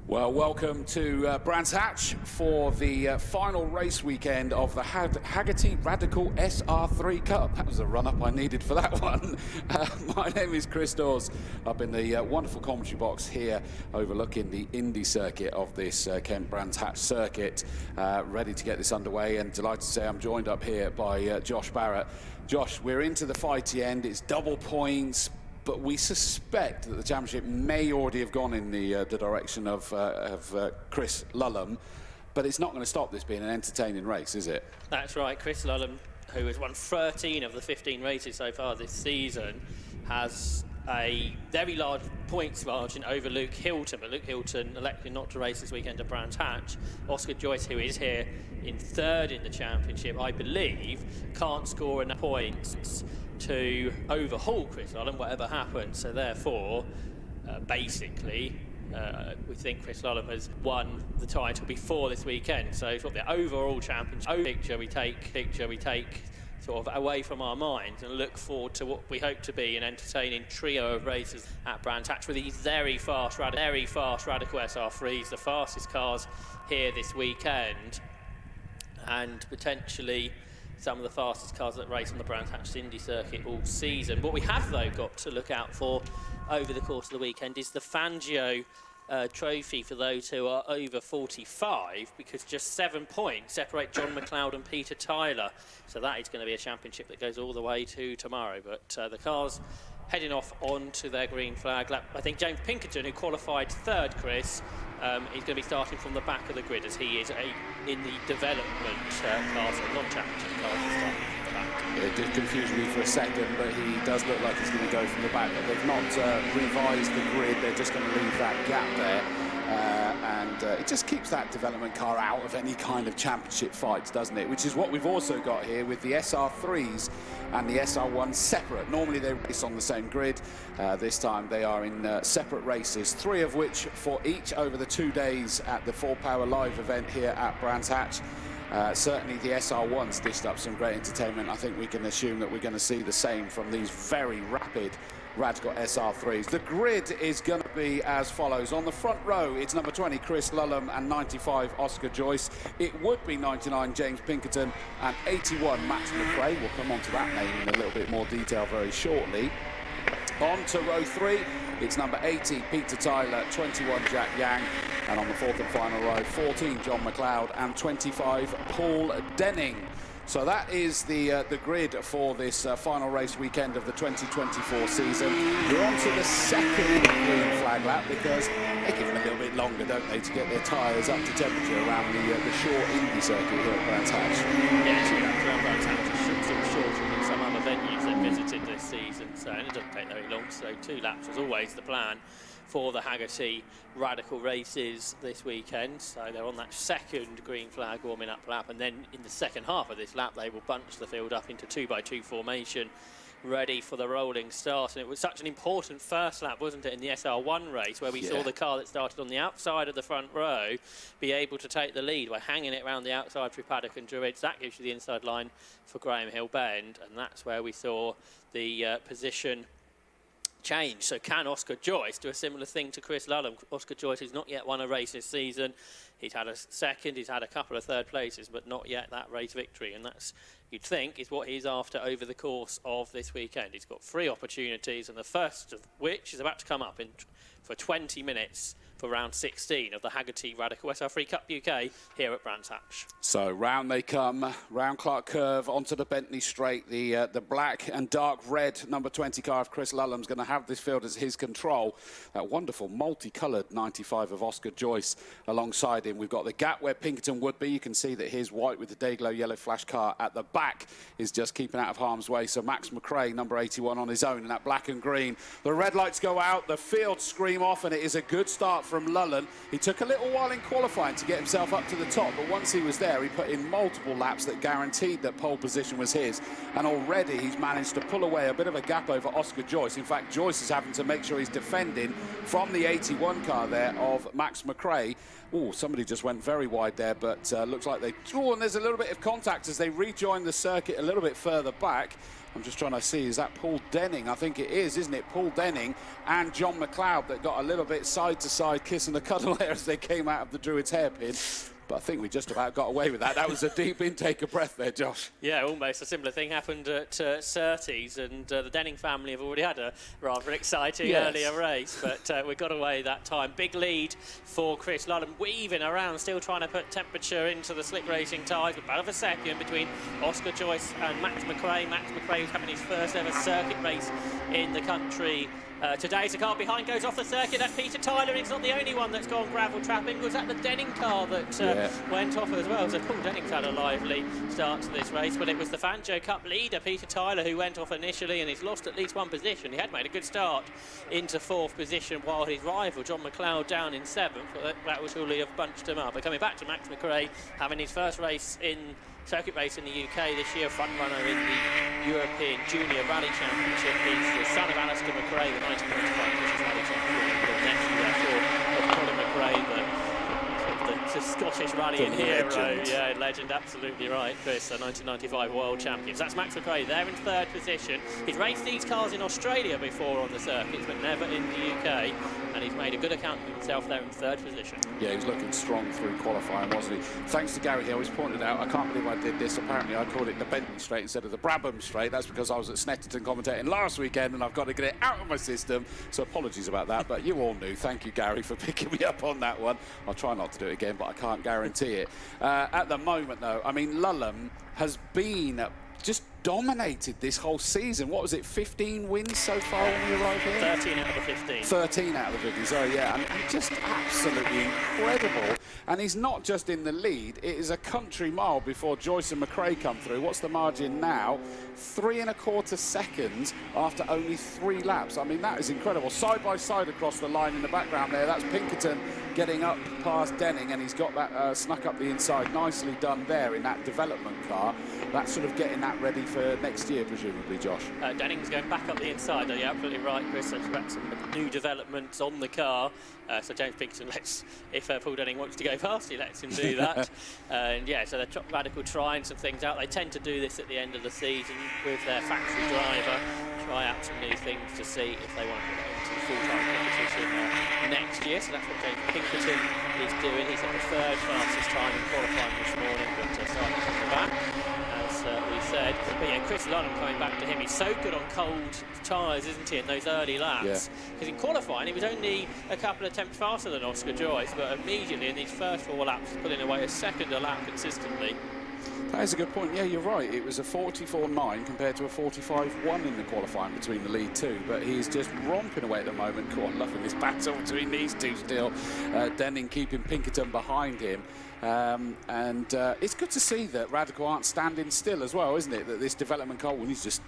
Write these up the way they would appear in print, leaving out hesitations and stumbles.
Well, welcome to Brands Hatch for the final race weekend of the Hagerty Radical SR3 Cup. That was a run-up I needed for that one. My name is Chris Dawes. Up in the wonderful commentary box here overlooking the Indy circuit of this Kent Brands Hatch circuit. Ready to get this underway, and delighted to say I'm joined up here by Josh Barrett. Josh, we're into the fighty end. It's double points, but we suspect that the championship may already have gone in the direction of Chris Lulham, but it's not going to stop this being an entertaining race, is it? That's right. Chris Lulham, who has won 13 of the 15 races so far this season, has a very large points margin over Luke Hilton, but Luke Hilton elected not to race this weekend at Brands Hatch. Oscar Joyce, who is here in third in the championship, I believe, can't score enough points to overhaul Chris Lulham, whatever happens. So therefore, basically, we think Chris Lulham has won the title before this weekend. So sort of the overall championship picture we take sort of away from our minds and look forward to what we hope to be an entertaining trio of races at Brands Hatch with these very fast Radical SR3s, the fastest cars here this weekend, and potentially some of the fastest cars that race on the Brands Hatch Indy circuit all season. What we have, though, got to look out for over the course of the weekend is the Fangio trophy for those who are over 45, because just 7 points separate John McLeod and Peter Tyler. So that is going to be a championship that goes all the way to tomorrow. But the cars heading off onto their green flag lap. I think James Pinkerton, who qualified third, Chris, is going to be starting from the back of the grid, as he is in the development class, non-championship class, starting from the back. It did confuse me for a second, but he does look like he's going to go from the back. But they've not revised the grid, they're just going to leave that gap there. It just keeps that development car out of any kind of championship fights, doesn't it? Which is what we've also got here with the SR3s and the SR1 separate. Normally they race on the same grid. This time they are in separate races, 3 of which for each over the 2 days at the 4Power Live event here at Brands Hatch. Certainly the SR1's dished up some great entertainment. I think we can assume that we're going to see the same from these very rapid Radical SR3s. The grid is going to be as follows. On the front row, it's number 20, Chris Lulham, and 95, Oscar Joyce. It would be 99, James Pinkerton, and 81, Max McRae. We'll come on to that name in a little bit more detail very shortly. On to row 3, it's number 80, Peter Tyler, 21, Jack Yang, and on the fourth and final row, 14, John McLeod, and 25, Paul Denning. So that is the grid for this final race weekend of the 2024 season. We're on to the second green flag lap, because they give them a little bit longer, don't they, to get their tyres up to temperature around the short Indy circuit here at Brands Hatch. Yeah, 2 laps around Brands Hatch is shorter than some other venues they've visited this season, so and it doesn't take very long. So 2 laps was always the plan for the Hagerty Radical races this weekend. So they're on that second green flag warming up lap, and then in the second half of this lap they will bunch the field up into 2x2 formation, ready for the rolling start. And it was such an important first lap, wasn't it, in the SR1 race, where we saw the car that started on the outside of the front row be able to take the lead by hanging it around the outside through Paddock and Druids. That gives you the inside line for Graham Hill Bend, and that's where we saw the position change. So can Oscar Joyce do a similar thing to Chris Lulham? Oscar Joyce has not yet won a race this season. He's had a second, he's had a couple of third places, but not yet that race victory. And that's, you'd think, is what he's after over the course of this weekend. He's got 3 opportunities, and the first of which is about to come up for 20 minutes for round 16 of the Hagerty Radical SR3 Cup UK here at Brands Hatch. So round they come, round Clark Curve onto the Bentley Straight. The black and dark red number 20 car of Chris Lulham's going to have this field as his control. That wonderful multicoloured 95 of Oscar Joyce alongside him. We've got the gap where Pinkerton would be. You can see that his white with the Dayglow yellow flash car at the back is just keeping out of harm's way. So Max McRae, number 81, on his own in that black and green. The red lights go out, the field scream off, and it is a good start from Lulham. He took a little while in qualifying to get himself up to the top, but once he was there, he put in multiple laps that guaranteed that pole position was his. And already he's managed to pull away a bit of a gap over Oscar Joyce. In fact, Joyce is having to make sure he's defending from the 81 car there of Max McRae. Oh, somebody just went very wide there, but looks like they... Oh, and there's a little bit of contact as they rejoin the circuit a little bit further back. I'm just trying to see, is that Paul Denning? I think it is, isn't it? Paul Denning and John McLeod that got a little bit side-to-side kiss and a cuddle there as they came out of the Druids hairpin. But I think we just about got away with that. That was a deep intake of breath there, Josh. Yeah, almost. A similar thing happened at Surtees, and the Denning family have already had a rather exciting earlier race, but we got away that time. Big lead for Chris Ludlam, weaving around, still trying to put temperature into the slick racing tyres, but about a second between Oscar Joyce and Max McRae. Max McRae was having his first ever circuit race in the country. Today's the car behind goes off the circuit. That's Peter Tyler. He's not the only one that's gone gravel trapping. Was that the Denning car that went off as well? So Paul Denning's had a lively start to this race, but it was the Fangio Cup leader, Peter Tyler, who went off initially, and he's lost at least one position. He had made a good start into 4th position, while his rival, John McLeod, down in 7th. But that would surely have bunched him up. But coming back to Max McRae, having his first race in circuit race in the UK this year, front runner in the European Junior Rally Championship. He's the son of Alistair McRae, the 1995 British Rally Champion, the nephew therefore of Colin McRae, the Scottish rallying hero. Yeah, legend, absolutely right, Chris, the 1995 World Champions. That's Max McRae there in 3rd position. He's raced these cars in Australia before on the circuits, but never in the UK, and he's made a good account of himself there in 3rd position. Yeah, he was looking strong through qualifying, wasn't he? Thanks to Gary, he always pointed out, I can't believe I did this. Apparently I called it the Benton Straight instead of the Brabham Straight. That's because I was at Snetterton commentating last weekend, and I've got to get it out of my system, so apologies about that, but you all knew. Thank you, Gary, for picking me up on that one. I'll try not to do it again, but I can't guarantee it. At the moment, though, I mean, Ludlam has been just dominated this whole season. What was it, 15 wins so far when we arrived here? 13 out of the 15. 13 out of the 15, so yeah, and just absolutely incredible. And he's not just in the lead, it is a country mile before Joyce and McRae come through. What's the margin now? 3 1/4 seconds after only 3 laps. I mean, that is incredible. Side by side across the line in the background there, that's Pinkerton getting up past Denning, and he's got that snuck up the inside. Nicely done there in that development car. That's sort of getting that ready for next year, presumably, Josh. Denning's going back up the inside. You're absolutely right, Chris. There's got some new developments on the car. So James Pinkerton lets, if Paul Denning wants to go past, he lets him do that. And yeah, so they're Radical trying some things out. They tend to do this at the end of the season with their factory driver, try out some new things to see if they want to put it into the full-time competition next year. So that's what James Pinkerton is doing. He's at the 3rd fastest time in qualifying this morning, but starting from the back, as we said. But yeah, Chris Ludlam, coming back to him, he's so good on cold tyres, isn't he, in those early laps? Because in qualifying, he was only a couple of tenths faster than Oscar Joyce, but immediately in these first 4 laps, he's pulling away a second a lap consistently. That is a good point. Yeah, you're right. It was a 44.9 compared to a 45.1 in the qualifying between the lead two, but he's just romping away at the moment. Go on, loving this battle between these two still. Denning keeping Pinkerton behind him. It's good to see that Radical aren't standing still as well, isn't it? That this development car, he's just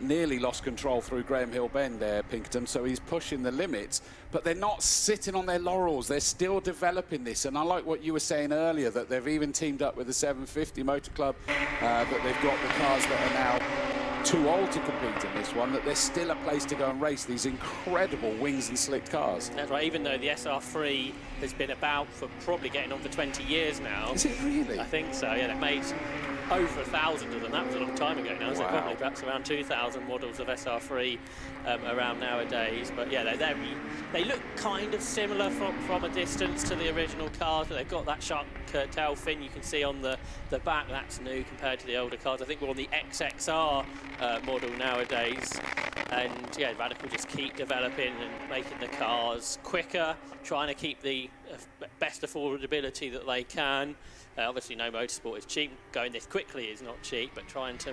nearly lost control through Graham Hill Bend there, Pinkerton, so he's pushing the limits, but they're not sitting on their laurels. They're still developing this, and I like what you were saying earlier, that they've even teamed up with the 750 Motor Club, that they've got the cars that are now too old to compete in this one, that there's still a place to go and race these incredible wings and slick cars. That's right, even though the SR3 has been about for probably getting on for 20 years now. Is it really? I think so, yeah. They've made over 1,000 of them. That was a long time ago now, so probably perhaps around 2,000 models of SR3 around nowadays. But yeah, they look kind of similar from a distance to the original cars, but they've got that sharp tail fin you can see on the back. That's new compared to the older cars. I think we're on the XXR model nowadays. And yeah, Radical just keep developing and making the cars quicker, trying to keep the best affordability that they can. Obviously, no motorsport is cheap. Going this quickly is not cheap, but trying to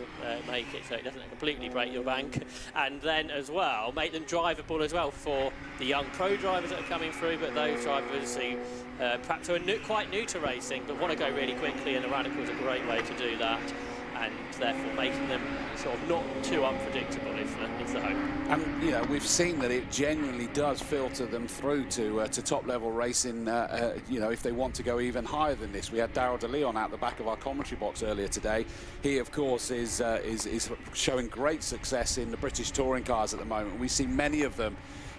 make it so it doesn't completely break your bank. And then as well, make them drivable as well for the young pro drivers that are coming through, but those drivers who perhaps are quite new to racing but want to go really quickly, and the Radical is a great way to do that. And therefore making them sort of not too unpredictable is the hope. And you know, we've seen that it genuinely does filter them through to top level racing. You know, if they want to go even higher than this, we had Darryl De Leon out the back of our commentary box earlier today. He, of course, is showing great success in the British touring cars at the moment. We see many of them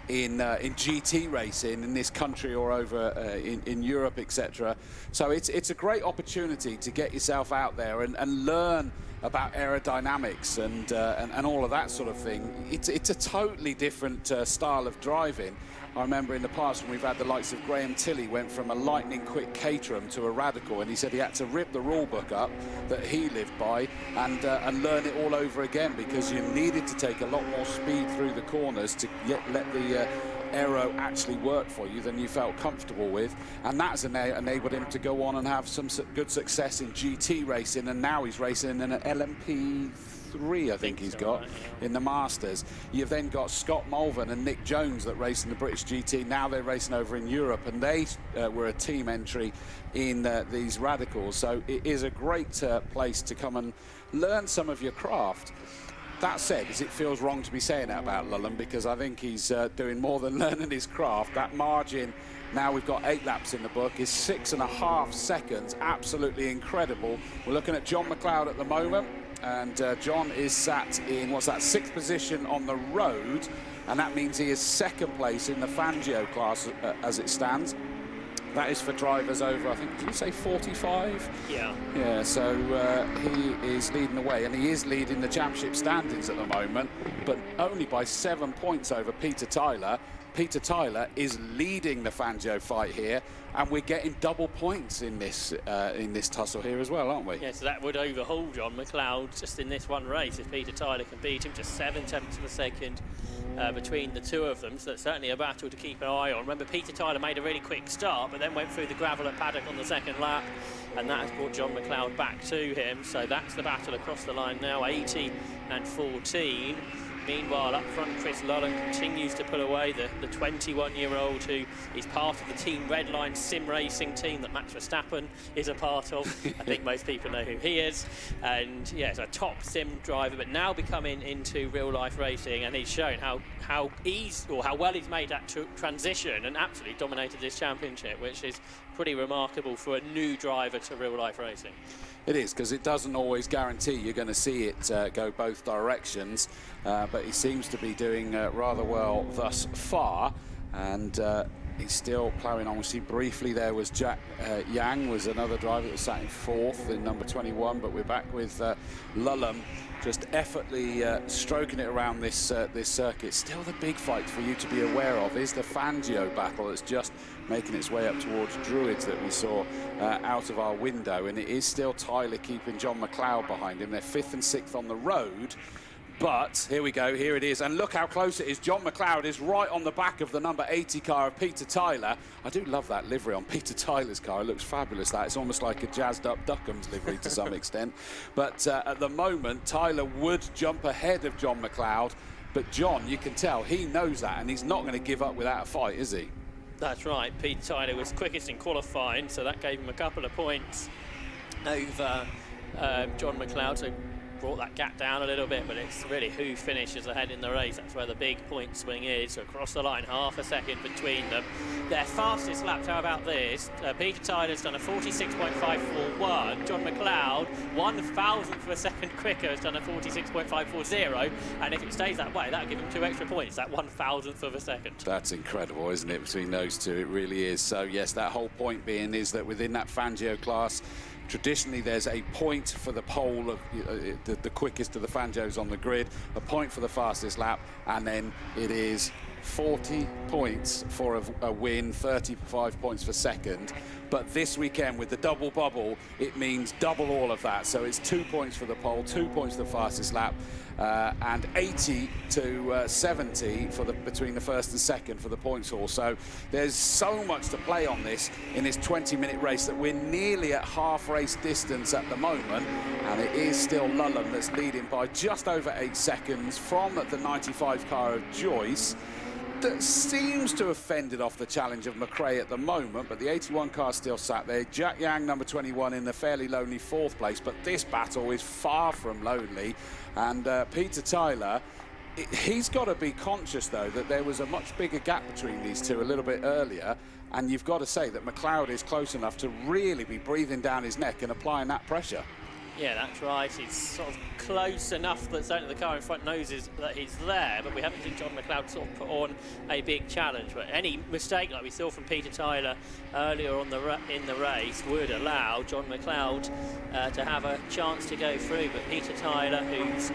in GT racing in this country or over in Europe, etc. So it's a great opportunity to get yourself out there and learn about aerodynamics and all of that sort of thing. It's a totally different style of driving. I remember in the past when we've had the likes of Graham Tilley went from a lightning quick Caterham to a Radical, and he said he had to rip the rule book up that he lived by and learn it all over again, because you needed to take a lot more speed through the corners to let the aero actually work for you than you felt comfortable with, and that's enabled him to go on and have some good success in GT racing, and now he's racing in an LMP3, I think he's got, right, yeah, in the Masters. You've then got Scott Mulvern and Nick Jones that race in the British GT. Now they're racing over in Europe, and they were a team entry in these Radicals. So it is a great place to come and learn some of your craft. That said, it feels wrong to be saying that about Lullen, because I think he's doing more than learning his craft. That margin, now we've got 8 laps in the book, is 6.5 seconds. Absolutely incredible. We're looking at John McLeod at the moment, and John is sat in, what's that, 6th position on the road, and that means he is 2nd place in the Fangio class as it stands. That is for drivers over, I think, did you say 45? Yeah. Yeah, so he is leading the way, and he is leading the championship standings at the moment, but only by 7 points over Peter Tyler. Peter Tyler is leading the Fangio fight here, and we're getting double points in this tussle here as well, aren't we? Yeah, so that would overhaul John McLeod just in this one race if Peter Tyler can beat him. Just 7/10 of a second between the two of them, so it's certainly a battle to keep an eye on. Remember, Peter Tyler made a really quick start, but then went through the gravel at Paddock on the 2nd lap, and that has brought John McLeod back to him. So that's the battle across the line now, 80 and 14. Meanwhile, up front, Chris Lullen continues to pull away, the 21-year-old who is part of the Team Redline sim racing team that Max Verstappen is a part of. I think most people know who he is. And yeah, it's a top sim driver, but now becoming into real-life racing, and he's shown how well he's made that transition and absolutely dominated this championship, which is pretty remarkable for a new driver to real-life racing. It is, because it doesn't always guarantee you're going to see it go both directions, but he seems to be doing rather well thus far, and he's still ploughing on. We see briefly there was Jack Yang was another driver that was sat in 4th in number 21, but we're back with Lullen just effortlessly stroking it around this circuit. Still the big fight for you to be aware of is the Fangio battle that's just making its way up towards Druids that we saw out of our window, and it is still Tyler keeping John McLeod behind him. They're 5th and 6th on the road. But here we go, here it is, and look how close it is. John McLeod is right on the back of the number 80 car of Peter Tyler. I do love that livery on Peter Tyler's car. It looks fabulous, that. It's almost like a jazzed up Duckham's livery to some extent. But at the moment, Tyler would jump ahead of John McLeod. But John, you can tell, he knows that, and he's not going to give up without a fight, is he? That's right. Peter Tyler was quickest in qualifying, so that gave him a couple of points over John McLeod. So brought that gap down a little bit, but it's really who finishes ahead in the race. That's where the big point swing is. So across the line, half a second between them. Their fastest laps, how about this? Peter Tyler's done a 46.541. John McLeod, 1,000th of a second quicker, has done a 46.540. And if it stays that way, that'll give him 2 extra points. That 1,000th of a second. That's incredible, isn't it, between those two? It really is. So yes, that whole point being is that within that Fangio class, traditionally, there's a point for the pole of the quickest of the Fangios on the grid, a point for the fastest lap, and then it is 40 points for a win, 35 points for second. But this weekend, with the double bubble, it means double all of that. So it's 2 points for the pole, 2 points for the fastest lap, and 80 to 70 for between the first and second for the points haul. So there's so much to play on this in this 20-minute race that we're nearly at half race distance at the moment, and it is still Lullen that's leading by just over 8 seconds from the 95 car of Joyce, that seems to have fended off the challenge of McRae at the moment, but the 81 car still sat there. Jack Yang, number 21, in the fairly lonely 4th place, but this battle is far from lonely, and Peter Tyler, he's got to be conscious, though, that there was a much bigger gap between these two a little bit earlier, and you've got to say that McLeod is close enough to really be breathing down his neck and applying that pressure. Yeah, that's right. He's sort of close enough that certainly the car in front knows that he's there, but we haven't seen John McLeod sort of put on a big challenge. But any mistake, like we saw from Peter Tyler earlier on in the race, would allow John McLeod to have a chance to go through. But Peter Tyler, who's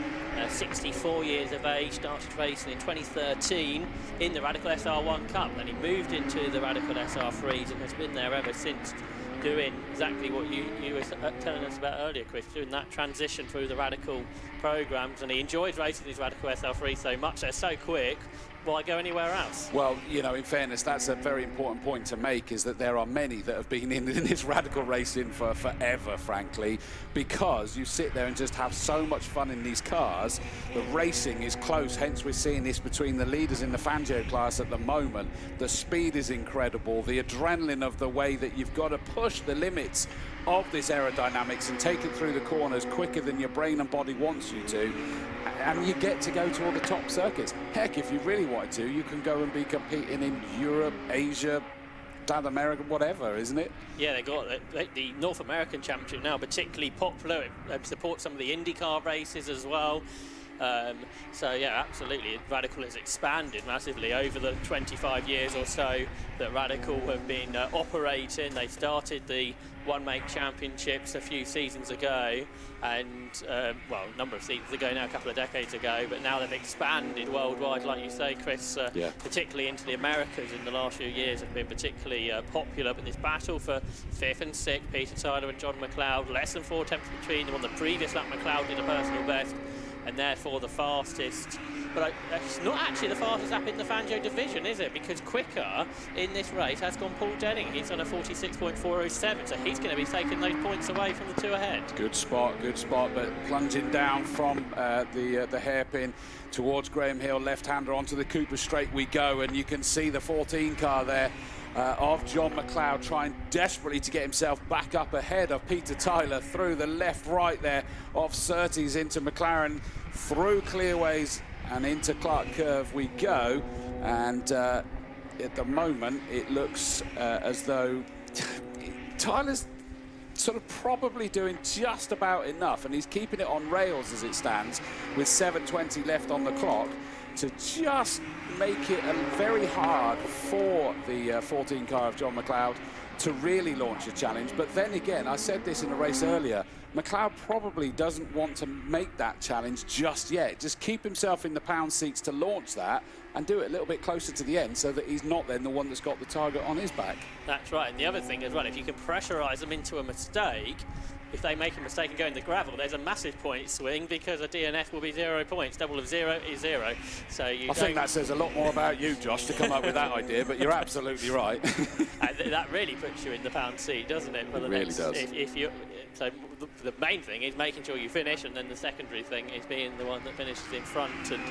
64 years of age, started racing in 2013 in the Radical SR1 Cup, and he moved into the Radical SR3s and has been there ever since, doing exactly what you were telling us about earlier, Chris, doing that transition through the Radical programs. And he enjoys racing these Radical SR3 so much, they're so quick, why go anywhere else? Well, you know, in fairness, that's a very important point to make, is that there are many that have been in this Radical racing for forever, frankly, because you sit there and just have so much fun in these cars. The racing is close, hence we're seeing this between the leaders in the Fangio class at the moment. The speed is incredible, the adrenaline of the way that you've got to push the limits of this aerodynamics and take it through the corners quicker than your brain and body wants you to. And you get to go to all the top circuits. Heck, if you really wanted to, you can go and be competing in Europe, Asia, South America, whatever, isn't it? Yeah, they got the North American Championship now, particularly popular. It supports some of the IndyCar races as well. So yeah, absolutely, Radical has expanded massively over the 25 years or so that Radical have been operating. They started the one-make championships a few seasons ago, and well, a number of seasons ago now, a couple of decades ago, but now they've expanded worldwide, like you say, Chris, particularly into the Americas in the last few years have been particularly popular. But this battle for 5th and 6th, Peter Tyler and John McLeod, less than 4 tenths between them. On the previous lap, McLeod did a personal best, and therefore the fastest. But it's not actually the fastest lap in the Fangio division, is it? Because quicker in this race has gone Paul Denning. He's on a 46.407, so he's going to be taking those points away from the two ahead. Good spot, but plunging down from the hairpin towards Graham Hill, left-hander onto the Cooper straight we go, and you can see the 14 car there of John McLeod trying desperately to get himself back up ahead of Peter Tyler through the left-right there of Surtees into McLaren, through clearways and into Clark Curve we go. And at the moment it looks as though Tyler's sort of probably doing just about enough, and he's keeping it on rails as it stands with 7:20 left on the clock, to just make it very hard for the 14 car of John McLeod to really launch a challenge. But then again, I said this in a race earlier, McLeod probably doesn't want to make that challenge just yet. Just keep himself in the pound seats to launch that and do it a little bit closer to the end so that he's not then the one that's got the target on his back. That's right, and the other thing as well, if you can pressurise them into a mistake, if they make a mistake and go in the gravel, there's a massive point swing, because a DNF will be 0 points. Double of 0 is 0. So I think that says a lot more about you, Josh, to come up with that idea, but you're absolutely right. That really puts you in the pound seat, doesn't it? It really does. If you, so the main thing is making sure you finish, and then the secondary thing is being the one that finishes in front. And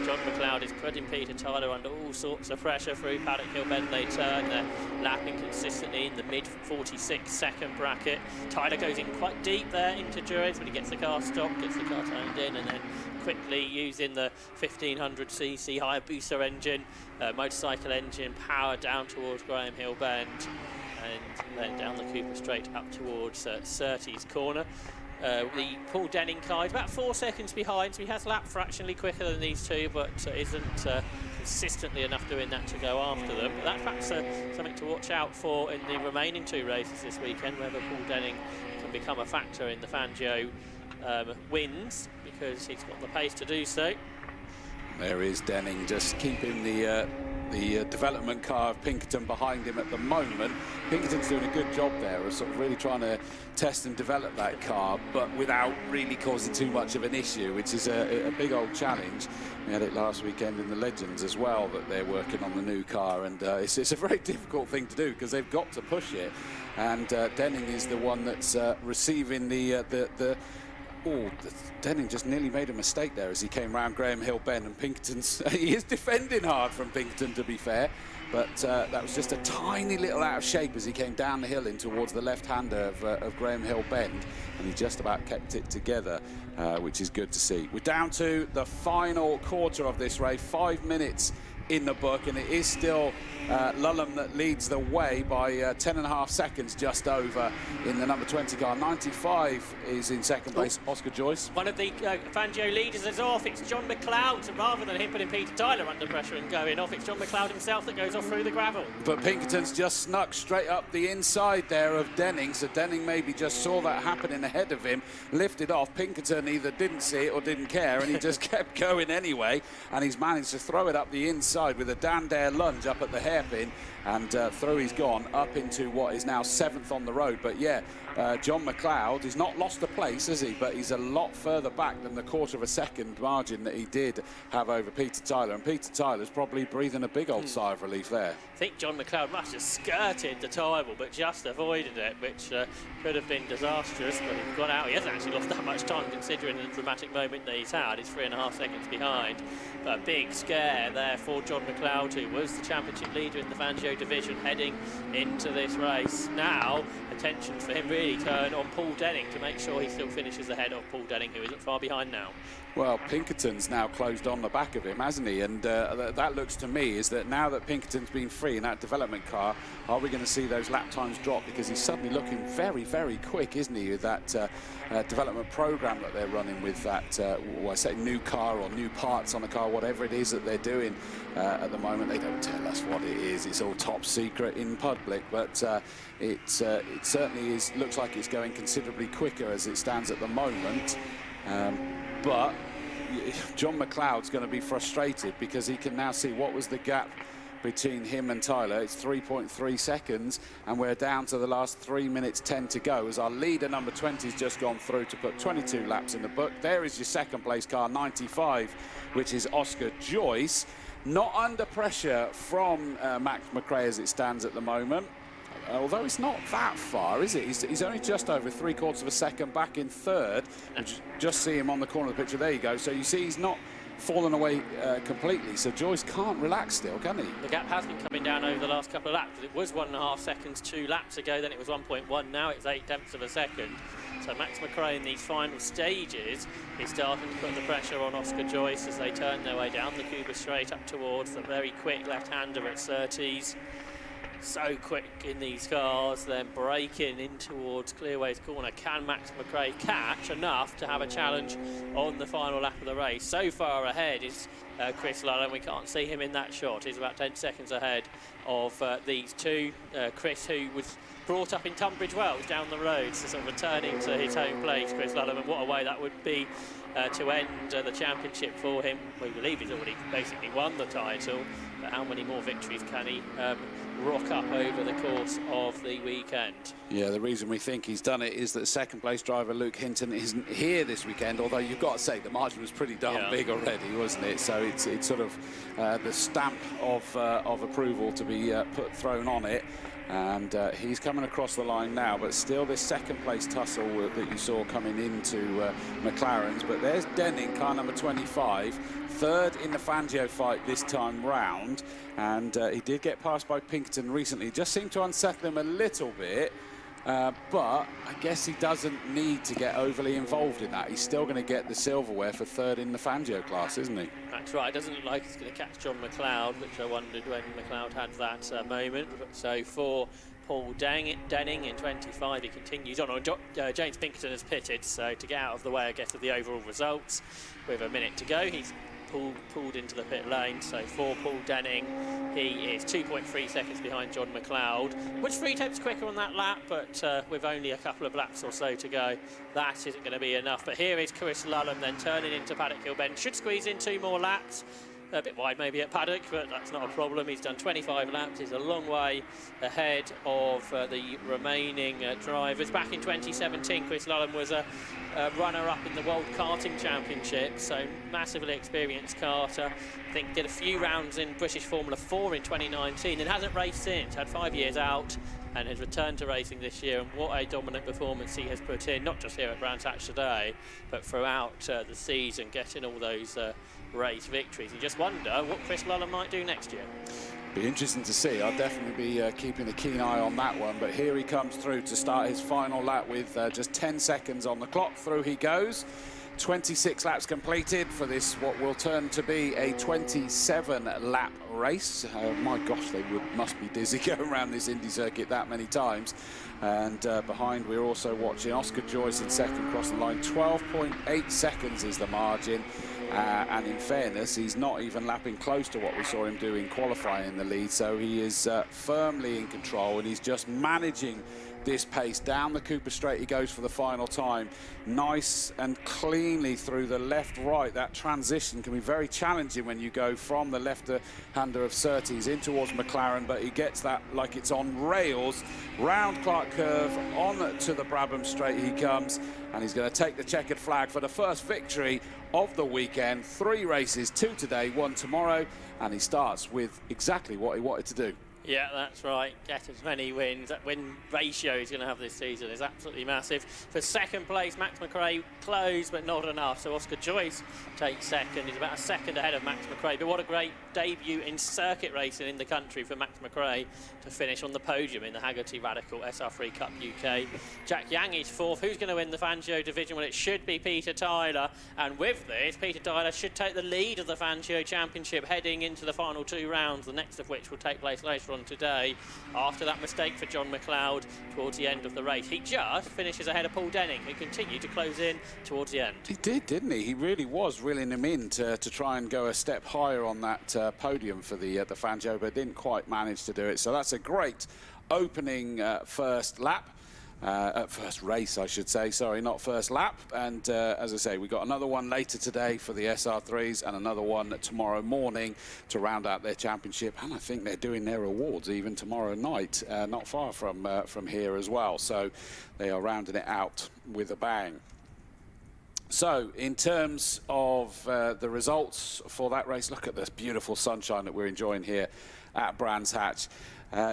John McLeod is putting Peter Tyler under all sorts of pressure through Paddock Hill Bend. They turn, they're lapping consistently in the mid 46-second bracket. Tyler goes in quite deep there into Juris, but he gets the car stopped, gets the car turned in, and then quickly using the 1500cc Hayabusa engine, motorcycle engine, power down towards Graham Hill Bend, and then down the Cooper straight up towards Surtees corner. The Paul Denning car is about 4 seconds behind, so he has lapped fractionally quicker than these two, but isn't consistently enough doing that to go after them. But that's perhaps something to watch out for in the remaining 2 races this weekend, whether Paul Denning can become a factor in the Fangio wins, because he's got the pace to do so. There is Denning, just keeping the development car of Pinkerton behind him at the moment. Pinkerton's doing a good job there of sort of really trying to test and develop that car, but without really causing too much of an issue, which is a big old challenge. We had it last weekend in the Legends as well, that they're working on the new car, and it's a very difficult thing to do, because they've got to push it, and Denning is the one that's receiving Denning just nearly made a mistake there as he came round Graham Hill Bend, and Pinkerton's he is defending hard from Pinkerton, to be fair, but that was just a tiny little out of shape as he came down the hill in towards the left-hander of Graham Hill Bend, and he just about kept it together, which is good to see. We're down to the final quarter of this race, 5 minutes in the book, and it is still Lulham that leads the way by 10.5 seconds just over in the number 20 car. 95 is in second place, Oscar Joyce. One of the Fangio leaders is off. It's John McLeod, so rather than him putting Peter Tyler under pressure and going off, it's John McLeod himself that goes off through the gravel. But Pinkerton's just snuck straight up the inside there of Denning, so Denning maybe just saw that happening ahead of him, lifted off. Pinkerton either didn't see it or didn't care, and he just kept going anyway, and he's managed to throw it up the inside with a Dan Dare lunge up at the hairpin, and through he's gone up into what is now 7th on the road. But yeah, John McLeod, he's not lost a place, has he? But he's a lot further back than the 1/4 of a second margin that he did have over Peter Tyler, and Peter Tyler's probably breathing a big old sigh of relief there. I think John McLeod must have skirted the tyre, but just avoided it, which could have been disastrous, but he's gone out. He hasn't actually lost that much time considering the dramatic moment that he's had. He's 3.5 seconds behind, but a big scare there for John McLeod, who was the championship leader in the Fangio division heading into this race. Now, attention for him really turn on Paul Denning to make sure he still finishes ahead of Paul Denning, who isn't far behind now. Well, Pinkerton's now closed on the back of him, hasn't he? And that looks to me is that now that Pinkerton's been free in that development car, are we going to see those lap times drop? Because he's suddenly looking very, very quick, isn't he, with that development program that they're running with that, well, I say new car or new parts on the car, whatever it is that they're doing at the moment. They don't tell us what it is. It's all top secret in public, but it certainly looks like it's going considerably quicker as it stands at the moment. But John McLeod's going to be frustrated because he can now see what was the gap between him and Tyler. It's 3.3 seconds, and we're down to the last 3 minutes 10 to go as our leader, number 20, has just gone through to put 22 laps in the book. There is your second place car, 95, which is Oscar Joyce. Not under pressure from Max McRae as it stands at the moment. Although it's not that far, is it? He's only just over 3/4 of a second back in third. Just see him on the corner of the picture. There you go. So you see he's not fallen away completely. So Joyce can't relax still, can he? The gap has been coming down over the last couple of laps. It was 1.5 seconds 2 laps ago, then it was 1.1. Now it's 0.8 of a second. So Max McRae in these final stages is starting to put the pressure on Oscar Joyce as they turn their way down the Cuba straight up towards the very quick left-hander at Surtees. So quick in these cars, then braking in towards Clearways Corner. Can Max McRae catch enough to have a challenge on the final lap of the race? So far ahead is Chris Lulham. We can't see him in that shot. He's about 10 seconds ahead of these two. Chris, who was brought up in Tunbridge Wells down the road, so sort of returning to his home place, Chris Lulham, and what a way that would be to end the championship for him. We believe he's already basically won the title, but how many more victories can he rock up over the course of the weekend? Yeah, the reason we think he's done it is that second place driver Luke Hinton isn't here this weekend, although you've got to say the margin was pretty darn big already, wasn't it? So it's sort of the stamp of approval to be thrown on it. And he's coming across the line now, but still this second place tussle that you saw coming into McLaren's. But there's Denning, car number 25, third in the Fangio fight this time round, and he did get passed by Pinkerton recently. Just seemed to unsettle him a little bit, but I guess he doesn't need to get overly involved in that. He's still going to get the silverware for third in the Fangio class, isn't he? That's right. It doesn't look like he's going to catch John McLeod, which I wondered when McLeod had that moment. So for Paul Denning in 25, he continues on. James Pinkerton has pitted, so to get out of the way, I guess, of the overall results, with a minute to go, he's pulled into the pit lane. So for Paul Denning, he is 2.3 seconds behind John McLeod, which 3/10 quicker on that lap, but with only a couple of laps or so to go, that isn't going to be enough. But here is Chris Lulham then turning into Paddock Hill Bend. Should squeeze in 2 more laps. A bit wide maybe at Paddock, but that's not a problem. He's done 25 laps. He's a long way ahead of the remaining drivers. Back in 2017, Chris Lulham was a runner-up in the World Karting Championship, so massively experienced karter. I think did a few rounds in British Formula 4 in 2019 and hasn't raced since. Had 5 years out and has returned to racing this year, and what a dominant performance he has put in, not just here at Brands Hatch today, but throughout the season, getting all those race victories. You just wonder what Chris Lulham might do next year. Be interesting to see. I'll definitely be keeping a keen eye on that one. But here he comes through to start his final lap with just 10 seconds on the clock. Through he goes. 26 laps completed for this, what will turn to be a 27-lap race. My gosh, they must be dizzy going around this Indy circuit that many times. And behind, we're also watching Oscar Joyce in second, crossing the line. 12.8 seconds is the margin. And in fairness, he's not even lapping close to what we saw him do in qualifying in the lead. So he is firmly in control, and he's just managing this pace. Down the Cooper Straight he goes for the final time. Nice and cleanly through the left-right. That transition can be very challenging when you go from the left-hander of Surtees in towards McLaren, but he gets that like it's on rails. Round Clark Curve, on to the Brabham Straight he comes, and he's going to take the checkered flag for the first victory of the weekend. 3 races, 2 today, 1 tomorrow, and he starts with exactly what he wanted to do. Yeah, that's right. Get as many wins. That win ratio he's going to have this season is absolutely massive. For second place, Max McRae close, but not enough. So Oscar Joyce takes second. He's about a second ahead of Max McRae. But what a great debut in circuit racing in the country for Max McRae to finish on the podium in the Hagerty Radical SR3 Cup UK. Jack Yang is 4th. Who's going to win the Fangio division? Well, it should be Peter Tyler. And with this, Peter Tyler should take the lead of the Fangio Championship heading into the final 2 rounds, the next of which will take place later on today, after that mistake for John McLeod towards the end of the race. He just finishes ahead of Paul Denning, who continued to close in towards the end. He did, didn't he? He really was reeling him in to try and go a step higher on that podium for the Fangio, but didn't quite manage to do it. So that's a great opening first lap. First race, I should say, sorry, not first lap. And as I say, we've got another one later today for the SR3s and another one tomorrow morning to round out their championship. And I think they're doing their awards even tomorrow night, not far from here as well. So they are rounding it out with a bang. So in terms of the results for that race, look at this beautiful sunshine that we're enjoying here at Brands Hatch.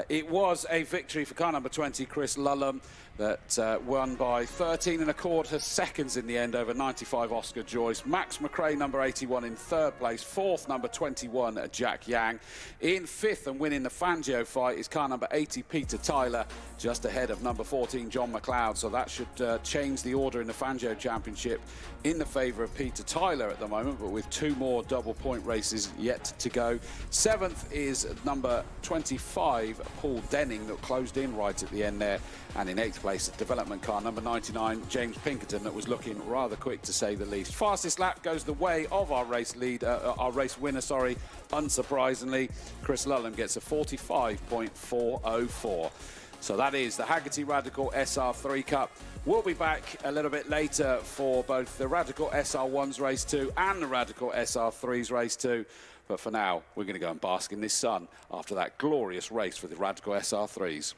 It was a victory for car number 20, Chris Lulham, that won by 13 1/4 seconds in the end over 95 Oscar Joyce. Max McRae, number 81, in 3rd place. 4th, number 21, Jack Yang. In 5th and winning the Fangio fight is car number 80, Peter Tyler, just ahead of number 14, John McLeod. So that should change the order in the Fangio Championship in the favour of Peter Tyler at the moment, but with 2 more double point races yet to go. 7th is number 25, Paul Denning, that closed in right at the end there. And in 8th place, development car number 99, James Pinkerton, that was looking rather quick to say the least. Fastest lap goes the way of our race lead, our race winner, sorry, unsurprisingly. Chris Lulham gets a 45.404. So that is the Hagerty Radical SR3 Cup. We'll be back a little bit later for both the Radical SR1's race 2 and the Radical SR3's race 2. But for now, we're going to go and bask in this sun after that glorious race for the Radical SR3s.